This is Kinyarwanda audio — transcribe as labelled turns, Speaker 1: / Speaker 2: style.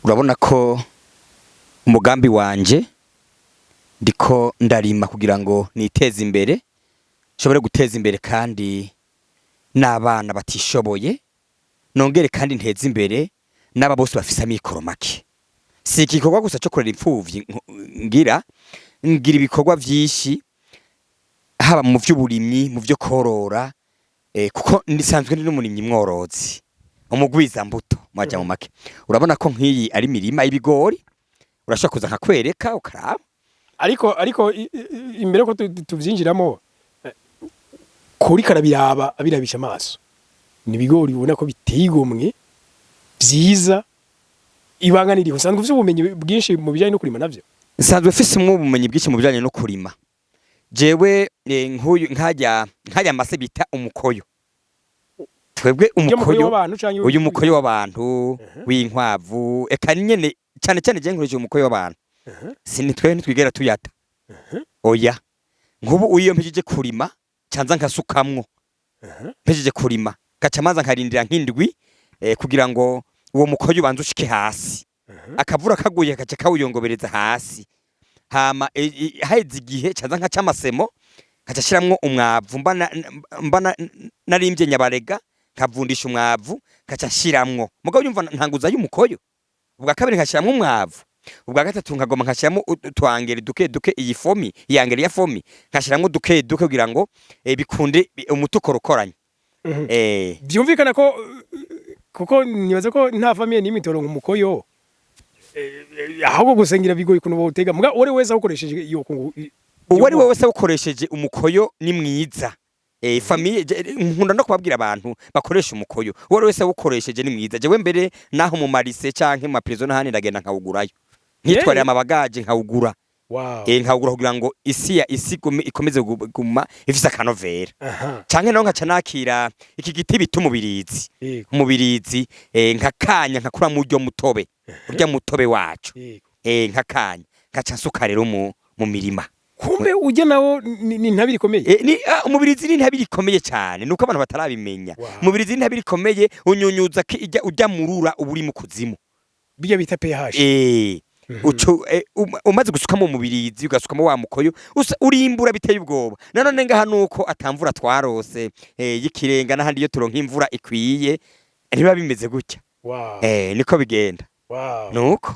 Speaker 1: urabona ko umugambi wanje ndiko ndarima kugira ngo niteze imbere, nshobore guteza imbere kandi n'abana batishoboye, nongere kandi nteze imbere n'aba bose bafise amikoro make. Si igikorwa gusa cyo kurera impfuvyi ngira ibikorwa vyinshi, haba mu vy'uburimyi, mu vyo korora, kuko ndisanzwe ndi n'umurimyi mworozi, umugwiza mbuto mwaja mu make. Urabona ko nk'iyi ari mirima y'ibigori, urashobora kuza nkakwereka ukaraba.
Speaker 2: Ariko imbere ko tuvyinjiramo kuri karabiraba abirabisha amaso. Ni bigori ubona ko biteye igomwe vyiza, ibanga niriho. Sanzwe ufite ubumenyi bwinshi mu bijanye no kurima navyo.
Speaker 1: Nsanzwe mfise ubumenyi bwinshi mu bijanye no kurima. Jewe nk'uyu nkajya amase bita umukoyo. Twebwe umukoyo, uyu mukoyo w'abantu, w'inkwavu, eka nyene cyane je nkoresha umukoyo w'abantu. Sinitwe ntitwigera tuyata. Oya. Nkubu uyo mpejije kurima, canza nkasukamwo. Mpejije kurima, gaca maza nkarindira nk'indwi kugira ngo uwo mukoyo ubanze ushike hasi. Akavura kaguye gaca kawuyongobereza hasi. Hama haheze igihe canza nkaca amasemo, gaca shiramwo umwavu, mbana narimvye nyabarega, nkavundisha umwavu, gaca shiramwo. Mugabo yumva ntanguza y'umukoyo. Ubwa kabiri nkashiramwo umwavu. Ubwa gatatu nkagoma nkashiramwo utwangeri duke iyi fomi, yangeri ya fomi, nkashiramwo duke kugira ngo bikunde umutukoro ukoranye.
Speaker 2: Byumvikana ko kuko nibaza ko nta famille n'imwe itoronka umukoyo. Ahubwo gusengira bigoye kuno botega. Muga ore wese ukoresheje iyo
Speaker 1: uwari wese ukoresheje umukoyo ni mwiza. Famille nkunda no kubabwira abantu bakoresha umukoyo. Uwari wese ukoresheje ni mwiza. Jewe mbere naho mu marise canke mu maprison handi ndagenda nkawugurayo. Nkitwarira amabagaje nkawugura.
Speaker 2: Wow.
Speaker 1: Nkawugura kugira ngo isi ikomeze guma ifise akanovera. Canke no nkaca nakira iki giti bita umubirizi. Umubirizi nkakanya nkakura mu ryo mutobe. Urya mutobe wacu. Nkakanya ngaca nsuka rero mu mirima.
Speaker 2: Kumbe uje nawo ni ntabiri komeye.
Speaker 1: Ni umubirizi ni ntabiri komeye cyane, nuko abantu batarabimenya. Umubirizi ni ntabiri komeye, unyunyuza ujya murura uburi mu kuzimu.
Speaker 2: Bijya bita pH.
Speaker 1: Umaze gusuka mu mubirizi ugasukamo wa mukoyo urimbura biteye ubwoba. Nanone ngaha nuko atamvura twarose yikirenga n'ahandi yo turonka imvura ikwiye, niba bimeze gutya.
Speaker 2: Wow.
Speaker 1: Niko bigenda.
Speaker 2: Wow.
Speaker 1: Nuko